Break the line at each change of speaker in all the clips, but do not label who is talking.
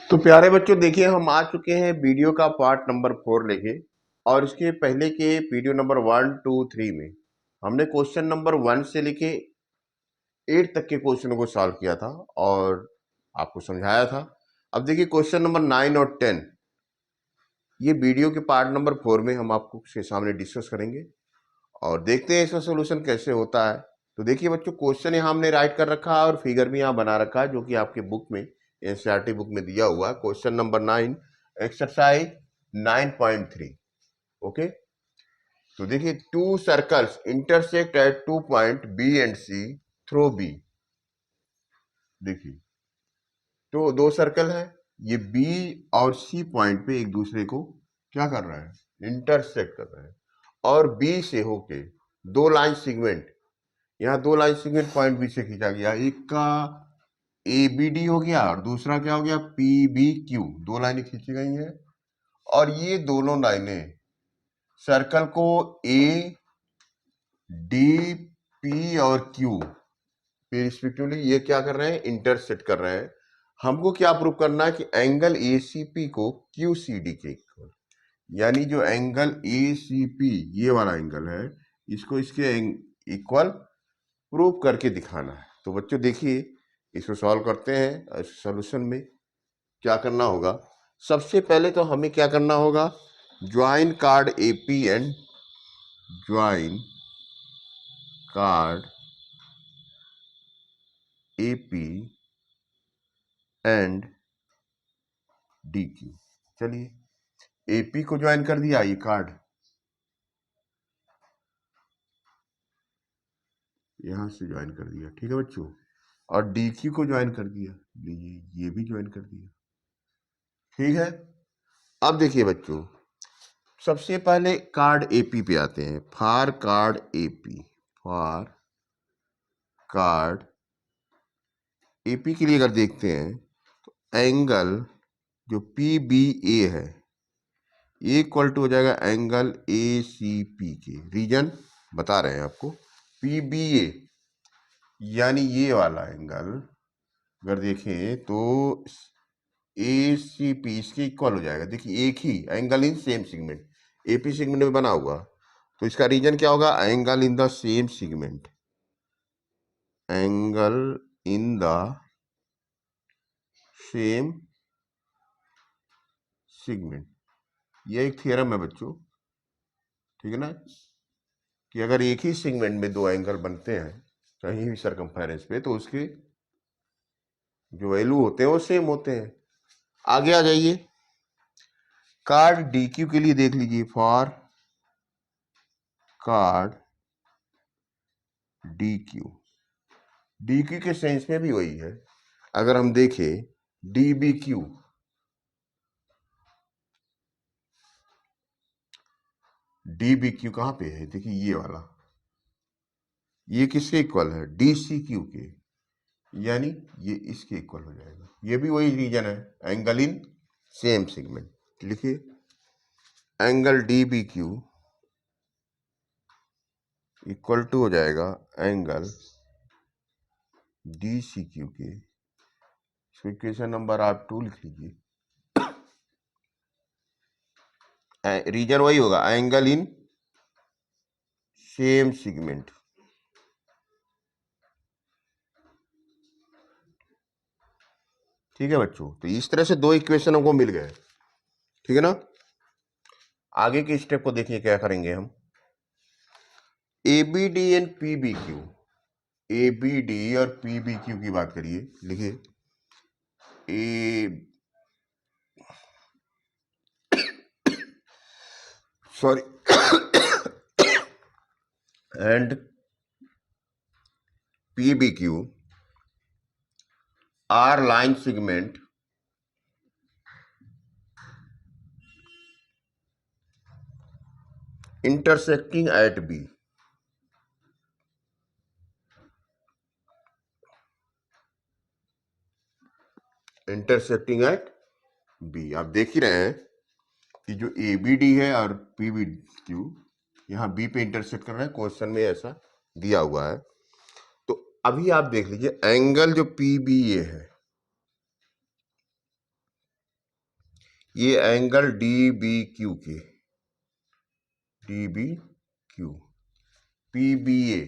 तो प्यारे बच्चों, देखिए हम आ चुके हैं वीडियो का पार्ट नंबर 4 लेके। और इसके पहले के वीडियो नंबर 1, 2, 3 में हमने क्वेश्चन नंबर 1 से लेके 8 तक के क्वेश्चनों को सॉल्व किया था और आपको समझाया था। अब देखिए क्वेश्चन नंबर 9 और 10 ये वीडियो के पार्ट नंबर 4 में हम आपको उसके सामने डिस्कस करेंगे और देखते हैं इसका सोल्यूशन कैसे होता है। तो देखिए बच्चों, क्वेश्चन यहाँ हमने राइट कर रखा है और फिगर भी यहाँ बना रखा है जो कि आपके बुक में, एनसीईआरटी बुक में दिया हुआ है। Question number 9, exercise 9.3। ओके, तो देखिए, two circles intersect at 2 point B and C through B. देखिए, तो दो सर्कल है, ये बी और सी पॉइंट पे एक दूसरे को क्या कर रहा है, इंटरसेक्ट कर रहा है। और बी से होके दो लाइन सेगमेंट, यहाँ दो लाइन सेगमेंट पॉइंट बी से खींचा गया, एक का ए बी डी हो गया और दूसरा क्या हो गया, पी बी क्यू। दो लाइनें खींची गई हैं और ये दोनों लाइनें सर्कल को ए डी पी और क्यू पे रिस्पेक्टिवली ये क्या कर रहे हैं, इंटरसेक्ट कर रहे हैं। हमको क्या प्रूव करना है कि एंगल ए सी पी को क्यू सी डी के इक्वल, यानी जो एंगल ए सी पी ये वाला एंगल है, इसको इसके इक्वल प्रूव करके दिखाना है। तो बच्चों देखिए, इसको सॉल्व करते हैं। सॉल्यूशन में क्या करना होगा, सबसे पहले तो हमें क्या करना होगा, join card AP and join card AP and D Q. चलिए, एपी को ज्वाइन कर दिया, ये कार्ड यहां से ज्वाइन कर दिया, ठीक है बच्चों। और डी क्यू को ज्वाइन कर दिया, ये भी ज्वाइन कर दिया, ठीक है। अब देखिए बच्चों, सबसे पहले कार्ड एपी पे आते हैं। For card AP, for card AP के लिए अगर देखते हैं तो एंगल जो पी बी ए है ये इक्वल टू हो जाएगा एंगल ए सी पी के। रीजन बता रहे हैं आपको, पी बी ए यानी ये वाला एंगल अगर देखें तो ए सी पी इसके इक्वल हो जाएगा। देखिए, एक ही angle in same segment, AP segment में बना हुआ, तो इसका रीजन क्या होगा, angle in the same segment, angle in the same segment. ये एक थ्योरम है बच्चों, ठीक है ना, कि अगर एक ही सेगमेंट में दो एंगल बनते हैं कहीं भी सरकमफेरेंस पे, तो उसके जो वैल्यू होते हैं वो सेम होते हैं। आगे आ जाइए, कार्ड डी क्यू के लिए देख लीजिए। For chord D Q, D Q के सेंस में भी वही है। अगर हम देखें D B Q, D B Q कहाँ पे है, देखिए ये वाला, ये किसके इक्वल है, डी सी क्यू के, यानी ये इसके इक्वल हो जाएगा। ये भी वही रीजन है, एंगल इन सेम सेगमेंट। लिखिए, angle D B Q equal to हो जाएगा एंगल डी सी क्यू के। इक्वेशन नंबर आप 2 लिख लीजिए। रीजन वही होगा, एंगल इन सेम सेगमेंट। ठीक है बच्चों, तो इस तरह से दो इक्वेशनों को मिल गए, ठीक है ना। आगे के स्टेप को देखिए क्या करेंगे हम। A B D and P B Q, A B D और पी बी क्यू की बात करिए। लिखिए, A sorry and P B Q are line segment intersecting at B। Intersecting at B. आप देख ही रहे हैं कि जो ए बी डी है और पी बी क्यू यहाँ बी पे इंटरसेक्ट कर रहे हैं, क्वेश्चन में ऐसा दिया हुआ है। तो अभी आप देख लीजिए, एंगल जो पी बी ए है ये एंगल डी बी क्यू के, D B Q, P B A,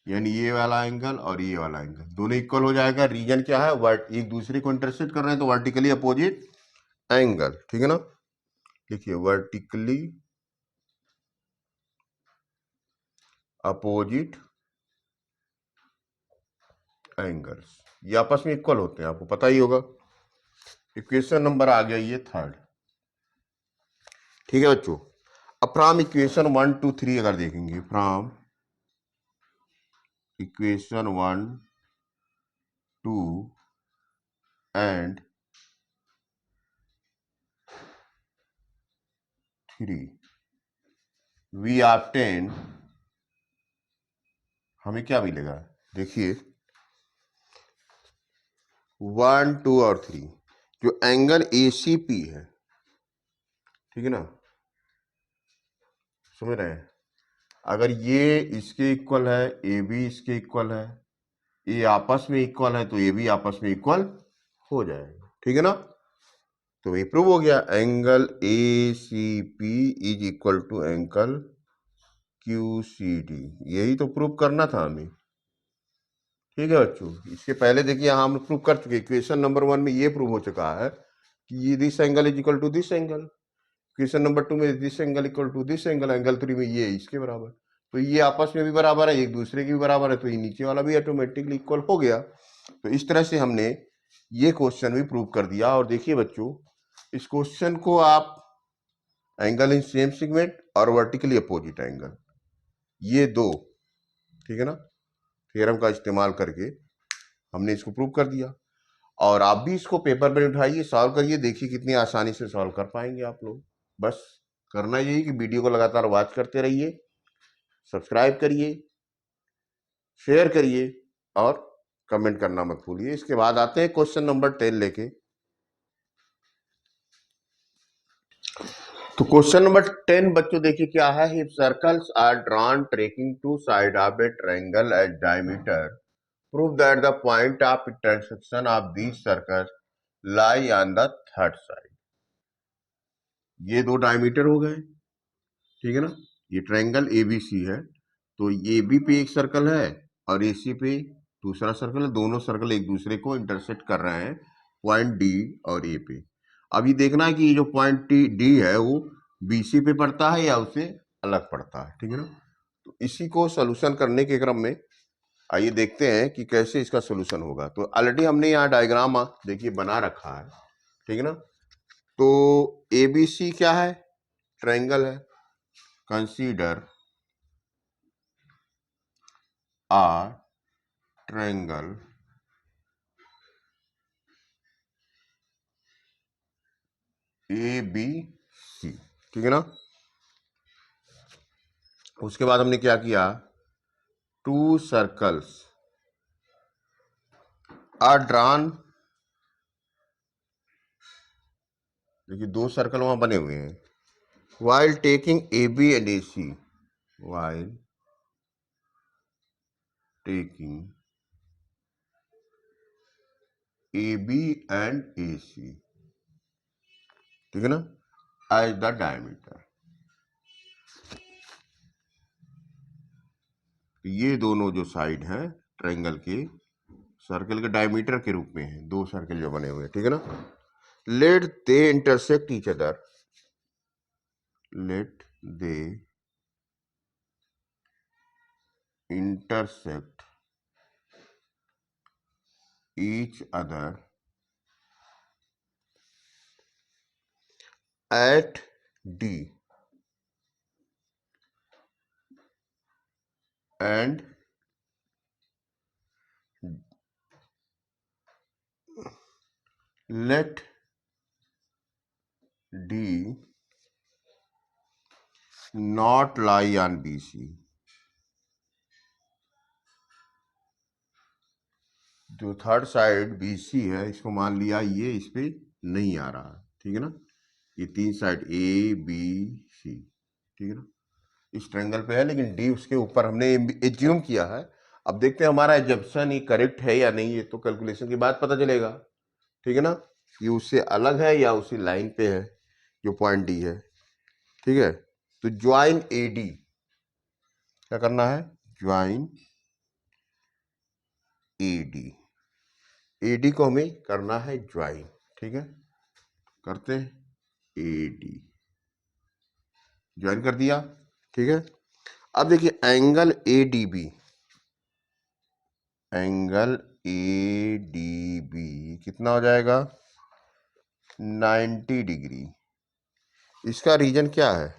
यानी ये वाला एंगल और ये वाला एंगल दोनों इक्वल हो जाएगा। रीजन क्या है, एक दूसरे को इंटरसेक्ट कर रहे हैं तो वर्टिकली अपोजिट एंगल, ठीक है ना। लिखिए वर्टिकली अपोजिट एंगल्स, ये आपस में इक्वल होते हैं, आपको पता ही होगा। इक्वेशन नंबर आ गया ये थर्ड, ठीक है बच्चों। अब फ्रॉम इक्वेशन 1 to 3 अगर देखेंगे, from equation 1 2 and 3 we obtain, हमें क्या मिलेगा, देखिए 1 2 और 3 जो एंगल ACP है, ठीक है ना, समझ रहे हैं। अगर ये इसके इक्वल है, AB इसके इक्वल है, ये आपस में इक्वल है, तो ये भी आपस में इक्वल हो जाएगा, ठीक है ना। तो ये प्रूव हो गया, angle ACP is equal to angle QCD, यही तो प्रूव करना था हमें, ठीक है बच्चों। इसके पहले देखिए हम प्रूव कर चुके, इक्वेशन नंबर 1 में ये प्रूव हो चुका है कि ये this angle is equal to this angle, equation number 2 में this angle equal to this angle, angle 3 में ये इसके बराबर, तो ये आपस में भी बराबर है, एक दूसरे की भी बराबर है, तो ये नीचे वाला भी ऑटोमेटिकली इक्वल हो गया। तो इस तरह से हमने ये क्वेश्चन भी प्रूव कर दिया। और देखिए बच्चों, इस क्वेश्चन को आप एंगल इन सेम सेगमेंट और वर्टिकली अपोजिट एंगल, ये दो, ठीक है ना, थ्योरम का इस्तेमाल करके हमने इसको प्रूव कर दिया। और आप भी इसको पेपर में उठाइए, सॉल्व करिए, देखिए कितनी आसानी से सॉल्व कर पाएंगे आप लोग। बस करना यही कि वीडियो को लगातार वॉच करते रहिए, सब्सक्राइब करिए, शेयर करिए और कमेंट करना मत भूलिए। इसके बाद आते हैं क्वेश्चन नंबर 10 लेके। तो क्वेश्चन नंबर 10 बच्चों देखिए क्या है, if circles are drawn taking two side of a triangle at diameter, prove that the point of intersection of these circles lie on the third side. ये दो डायमीटर हो गए, ठीक है ना, ये ट्रायंगल ABC है, तो AB पे एक सर्कल है और AC पे दूसरा सर्कल है, दोनों सर्कल एक दूसरे को इंटरसेक्ट कर रहे हैं पॉइंट D और A पे। अब ये देखना है कि ये जो पॉइंट D है वो BC पे पड़ता है या उससे अलग पड़ता है, ठीक है ना। तो इसी को सोल्यूशन करने के क्रम में आइए देखते हैं कि कैसे इसका सोल्यूशन होगा। तो ऑलरेडी हमने यहाँ डायग्राम देखिए बना रखा है, ठीक है ना। तो ABC क्या है, ट्रायंगल है, कंसीडर a triangle ABC, ठीक है ना। उसके बाद हमने क्या किया, टू सर्कल्स आर ड्रॉन, देखिए दो सर्कल वहां बने हुए हैं, while taking AB and AC, while taking AB and AC, ठीक है ना, as the diameter। ये दोनों जो साइड हैं ट्रायंगल के, सर्कल के डायमीटर के रूप में है, दो सर्कल जो बने हुए हैं, ठीक है ना। Let they intersect each other, let they intersect each other at D and let D not lie on BC। जो थर्ड साइड BC है, इसको मान लिया ये इस पे नहीं आ रहा, ठीक है ना। ये तीन साइड ABC, ठीक है ना, इस ट्रायंगल पे है, लेकिन D उसके ऊपर हमने एज्यूम किया है। अब देखते हैं हमारा एजम्पशन ये करेक्ट है या नहीं, ये तो कैलकुलेशन के बाद पता चलेगा, ठीक है ना। ये उससे अलग है या उसी लाइन पे है जो पॉइंट डी है। ठीक है, तो ज्वाइन ए डी, क्या करना है, join A D, A D को हमें करना है ज्वाइन। ठीक है, करते हैं ए डी, ज्वाइन कर दिया। ठीक है, अब देखिए angle A D B, angle A D B कितना हो जाएगा, 90 डिग्री। इसका रीजन क्या है,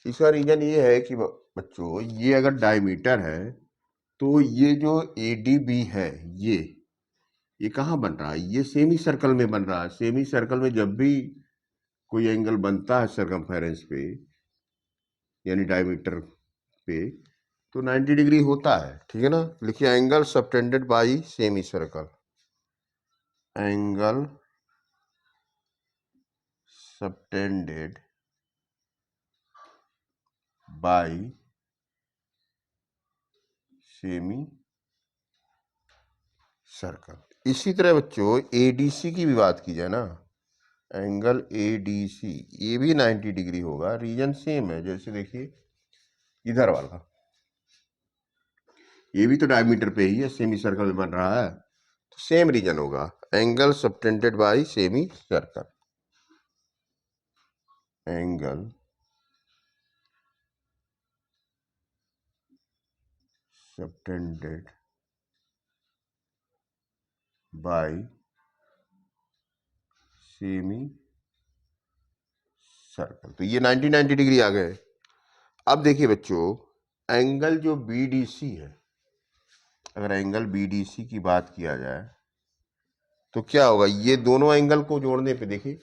इसका रीजन ये है कि बच्चों ये अगर डायमीटर है तो ये जो ए डी बी है ये कहाँ बन रहा है, ये सेमी सर्कल में बन रहा है। सेमी सर्कल में जब भी कोई एंगल बनता है सर्कमफेरेंस पे यानी डायमीटर पे तो 90 डिग्री होता है। ठीक है ना, लिखिए angle subtended by semi circle, angle subtended by semi circle. इसी तरह बच्चों एडीसी की भी बात की जाए ना, एंगल एडीसी ये भी 90 डिग्री होगा, रीजन सेम है। जैसे देखिए इधर वाला, ये भी तो डायमीटर पे ही है, सेमी सर्कल में बन रहा है, तो सेम रीजन होगा, angle subtended bye semi circle, angle subtended bye semi circle. तो ये 90 डिग्री आ गए। अब देखिए बच्चों एंगल जो बीडीसी है, अगर एंगल बीडीसी की बात किया जाए तो क्या होगा, ये दोनों एंगल को जोड़ने पे देखिए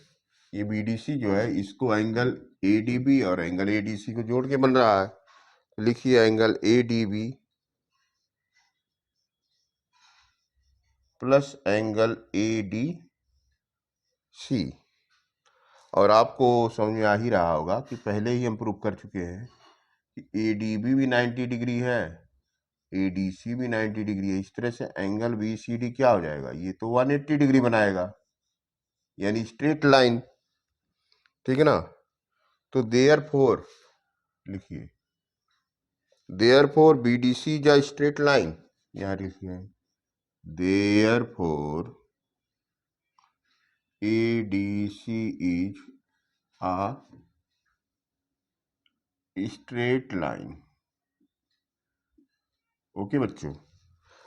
ये बीडीसी जो है इसको एंगल एडीबी और एंगल एडीसी को जोड़ के बन रहा है। लिखिए angle ADB plus angle ADC. और आपको समझ में आ ही रहा होगा कि पहले ही हम प्रूव कर चुके हैं कि एडीबी भी 90 डिग्री है, एडीसी भी 90 डिग्री है। इस तरह से एंगल बीसीडी क्या हो जाएगा, ये तो 180 डिग्री बनाएगा, यानी स्ट्रेट लाइन। ठीक है ना, तो देयरफॉर लिखिए, therefore BDC is a straight line, यहां लिखिए therefore ADC is a straight line. Okay बच्चों,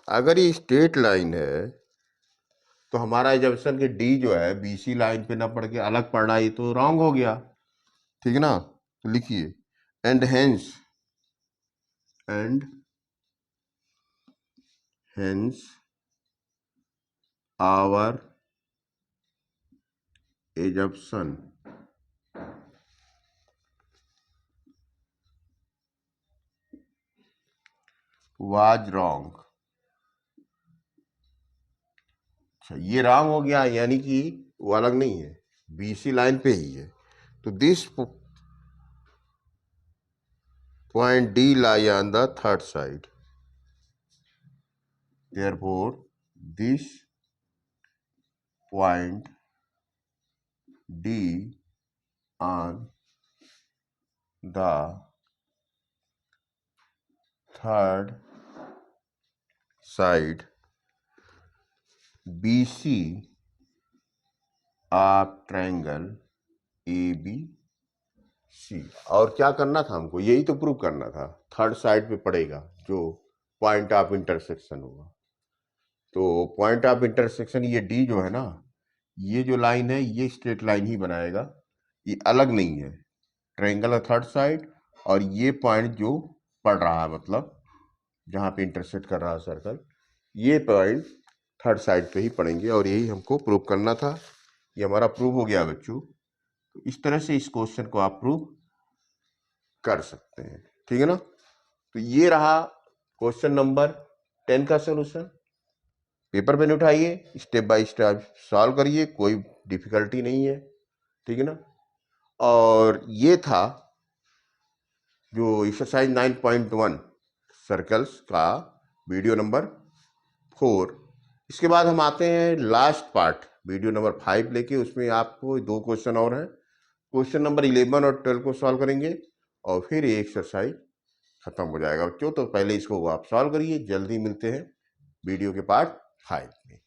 अगर ये स्ट्रेट लाइन है तो हमारा एजम्पशन कि डी जो है बीसी लाइन पे ना पड़ के अलग पड़ रहा है, ये तो रॉन्ग हो गया। ठीक है ना, तो लिखिए and hence, and hence our assumption was wrong. अच्छा ये रॉन्ग हो गया, यानी कि वो अलग नहीं है, बीसी लाइन पे ही है। तो this point D lie on the third side, therefore this point D on the third side BC of triangle ABC। और क्या करना था हमको, यही तो प्रूव करना था, थर्ड साइड पे पड़ेगा जो पॉइंट ऑफ इंटरसेक्शन होगा। तो पॉइंट ऑफ इंटरसेक्शन ये डी जो है ना, ये जो लाइन है ये स्ट्रेट लाइन ही बनाएगा, ये अलग नहीं है, ट्रायंगल थर्ड साइड और ये पॉइंट जो पड़ रहा है मतलब जहाँ पे इंटरसेक्ट कर रहा है सर्कल, ये पॉइंट थर्ड साइड पे ही पड़ेंगे और यही हमको प्रूव करना था। ये हमारा प्रूव हो गया बच्चों। तो इस तरह से इस क्वेश्चन को आप प्रूव कर सकते हैं। ठीक है ना, तो ये रहा क्वेश्चन नंबर 10 का सोल्यूशन। पेपर पेन उठाइए, स्टेप बाय स्टेप सॉल्व करिए, कोई डिफिकल्टी नहीं है। ठीक है ना, और ये था जो एक्सरसाइज 9.1 सर्कल्स का वीडियो नंबर 4। इसके बाद हम आते हैं लास्ट पार्ट वीडियो नंबर 5 लेके, उसमें आपको 2 क्वेश्चन और हैं। क्वेश्चन नंबर 11 और 12 को सॉल्व करेंगे और फिर ये एक्सरसाइज खत्म हो जाएगा बच्चों। तो पहले इसको आप सॉल्व करिए। जल्दी मिलते हैं वीडियो के पार्ट 5 में।